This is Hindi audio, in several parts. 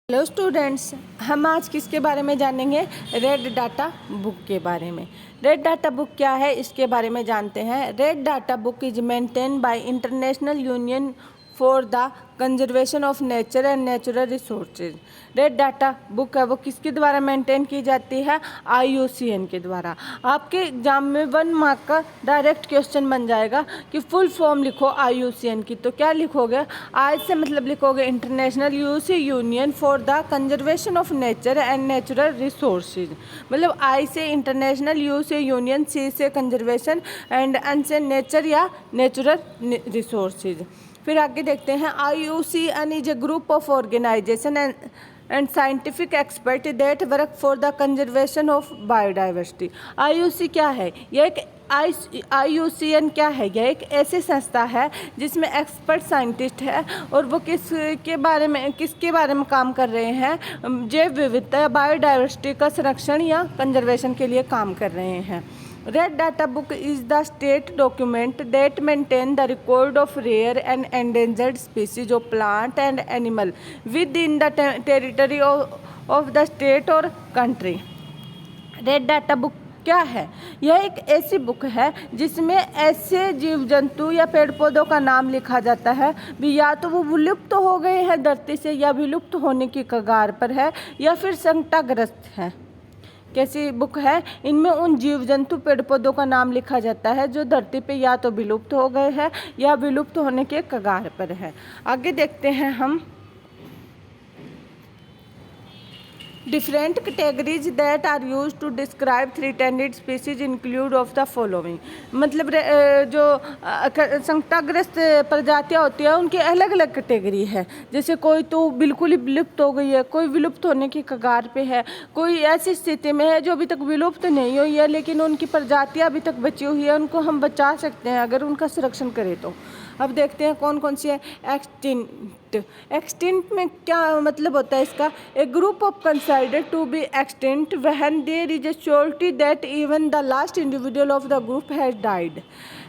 हेलो स्टूडेंट्स, हम आज किसके बारे में जानेंगे? रेड डाटा बुक के बारे में। रेड डाटा बुक क्या है इसके बारे में जानते हैं। Red data book is maintain by international union for the conservation of nature and natural resources. Red data book है वो किसके द्वारा मेंटेन की जाती है? IUCN के द्वारा। आपके एग्जाम में 1 मार्क का डायरेक्ट क्वेश्चन बन जाएगा कि फुल फॉर्म लिखो IUCN की। तो क्या लिखोगे? आई से मतलब लिखोगे international union for the conservation of nature and natural resources. मतलब आई से इंटरनेशनल, यू से यूनियन, सी से कंजर्वेशन एंड एन से नेचर या नेचुरल रिसोर्सेज। फिर आगे देखते हैं। IUCN is a group of organization and scientific expert that work for the conservation of biodiversity. IUC क्या है? यह एक IUCN क्या है? यह एक ऐसी संस्था है जिसमें एक्सपर्ट साइंटिस्ट है और वो किसके बारे में काम कर रहे हैं? जैव विविधता या बायोडाइवर्सिटी का संरक्षण या कंजर्वेशन के लिए काम कर रहे हैं। Red data book is the state document that maintain the record of rare and endangered species of plant and animal within the territory of the state और कंट्री। रेड डाटा बुक क्या है? यह एक ऐसी बुक है जिसमें ऐसे जीव जंतु या पेड़ पौधों का नाम लिखा जाता है भी या तो वो विलुप्त हो गए हैं धरती से या विलुप्त होने की कगार पर है या फिर संकटाग्रस्त है। कैसी बुक है? इनमें उन जीव जंतु पेड़ पौधों का नाम लिखा जाता है जो धरती पे या तो विलुप्त हो गए हैं या विलुप्त होने के कगार पर है। आगे देखते हैं हम। Different categories that are use to describe threatened species include of the following. मतलब जो संकटाग्रस्त प्रजातियाँ होती है उनकी अलग अलग कैटेगरी है। जैसे कोई तो बिल्कुल ही विलुप्त हो गई है, कोई विलुप्त होने की कगार पे है, कोई ऐसी स्थिति में है जो अभी तक विलुप्त नहीं हुई है लेकिन उनकी प्रजातियाँ अभी तक बची हुई है, उनको हम बचा सकते हैं अगर उनका संरक्षण करें तो। अब देखते हैं कौन कौन सी है। एक्सटिंक्ट। एक्सटिंक्ट में क्या मतलब होता है इसका? A group of considered to be extinct when there is a surety that even the last individual of the group has died.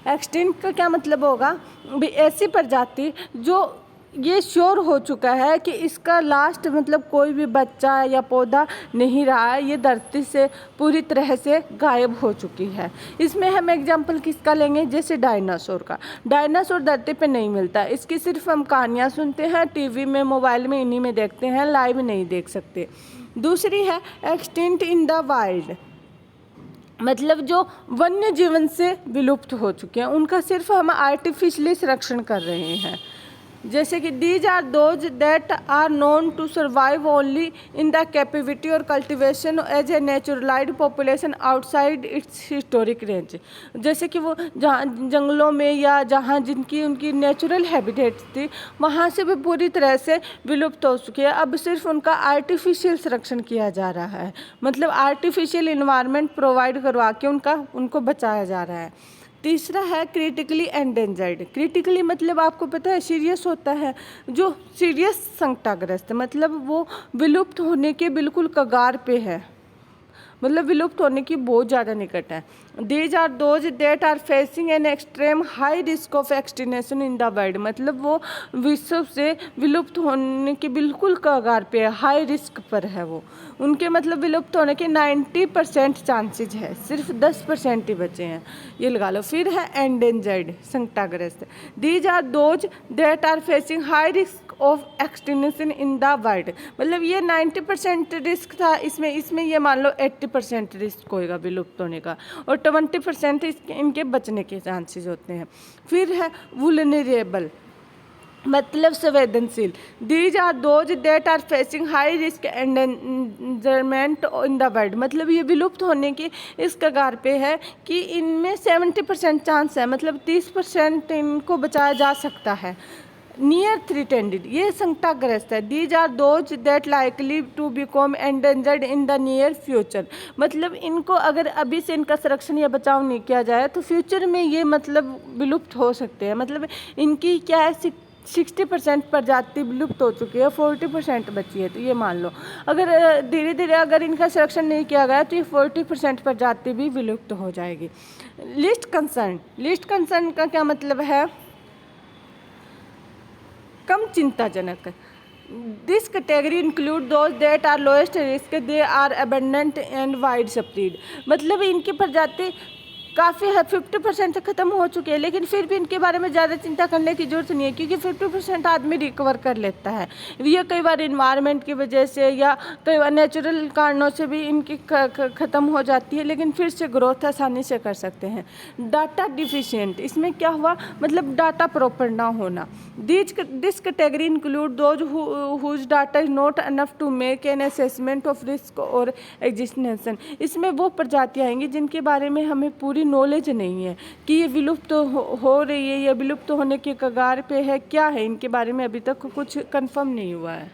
Extinct का क्या मतलब होगा? भी ऐसी प्रजाति जो ये श्योर हो चुका है कि इसका लास्ट मतलब कोई भी बच्चा या पौधा नहीं रहा है, ये धरती से पूरी तरह से गायब हो चुकी है। इसमें हम एग्जांपल किसका लेंगे? जैसे डायनासोर का। डायनासोर धरती पे नहीं मिलता, इसकी सिर्फ हम कहानियाँ सुनते हैं, टीवी में, मोबाइल में, इन्हीं में देखते हैं, लाइव नहीं देख सकते। दूसरी है एक्सटिंक्ट इन द वाइल्ड। मतलब जो वन्य जीवन से विलुप्त हो चुके हैं उनका सिर्फ हम आर्टिफिशियली संरक्षण कर रहे हैं। जैसे कि these are those that are known to survive only in the captivity और cultivation as a naturalized population outside its historic range. जैसे कि वो जहाँ जंगलों में या जहाँ जिनकी उनकी नेचुरल हैबिटेट थी वहाँ से भी पूरी तरह से विलुप्त हो चुकी है। अब सिर्फ उनका आर्टिफिशियल संरक्षण किया जा रहा है, मतलब आर्टिफिशियल इन्वायरमेंट प्रोवाइड करवा के उनको बचाया जा रहा है। तीसरा है क्रिटिकली एंडेंजर्ड। क्रिटिकली मतलब आपको पता है सीरियस होता है, जो सीरियस संकटाग्रस्त मतलब वो विलुप्त होने के बिल्कुल कगार पे है, मतलब विलुप्त होने की बहुत ज़्यादा निकट है। These are those that are facing an extreme high risk of extinction in the world. मतलब वो विश्व से विलुप्त होने की बिल्कुल कगार पे है, हाई रिस्क पर है वो। उनके मतलब विलुप्त होने के 90% चांसेज है, सिर्फ 10% ही बचे हैं, ये लगा लो। फिर है एंडेंजर्ड, संकटाग्रस्त। These are those that are facing high risk of extinction in the world. मतलब ये 90% रिस्क था, इसमें ये मान लो 80% रिस्क होएगा विलुप्त होने का और 20% इनके बचने के चांसेस होते हैं। फिर है वुलनरेबल, मतलब संवेदनशील। These are those that are facing high risk endangerment in the world. मतलब ये विलुप्त होने की इस कगार पे है कि इनमें 70% चांस है, मतलब 30% इनको बचाया जा सकता है। नियर थ्रेटेंड, ये संकटाग्रस्त है। These are those that likely to become endangered in the near future. मतलब इनको अगर अभी से इनका संरक्षण या बचाव नहीं किया जाए तो फ्यूचर में ये मतलब विलुप्त हो सकते हैं। मतलब इनकी क्या है 60% प्रजाति विलुप्त हो चुकी है, 40% बची है। तो ये मान लो अगर धीरे धीरे अगर इनका संरक्षण नहीं किया गया तो ये 40% प्रजाति भी विलुप्त हो जाएगी। List concern. लिस्ट कंसर्न का क्या मतलब है? कम चिंताजनक। This category include those that are lowest risk, they are abundant and widespread. मतलब इनकी प्रजाति काफ़ी 50% से ख़त्म हो चुकी है, लेकिन फिर भी इनके बारे में ज़्यादा चिंता करने की ज़रूरत नहीं है, क्योंकि 50% आदमी रिकवर कर लेता है। ये कई बार इन्वायरमेंट की वजह से या कई बार नेचुरल कारणों से भी इनकी ख़त्म हो जाती है, लेकिन फिर से ग्रोथ आसानी से कर सकते हैं। डाटा डिफिशिएंट, इसमें क्या हुआ, मतलब डाटा प्रॉपर ना होना। This category include those whose data is not enough to make an assessment of risk और एग्जिस्टेंशन। इसमें वो प्रजातियाँ आएंगी जिनके बारे में हमें पूरी नॉलेज नहीं है कि ये विलुप्त हो रही है या विलुप्त होने के कगार पे है, क्या है, इनके बारे में अभी तक कुछ कंफर्म नहीं हुआ है।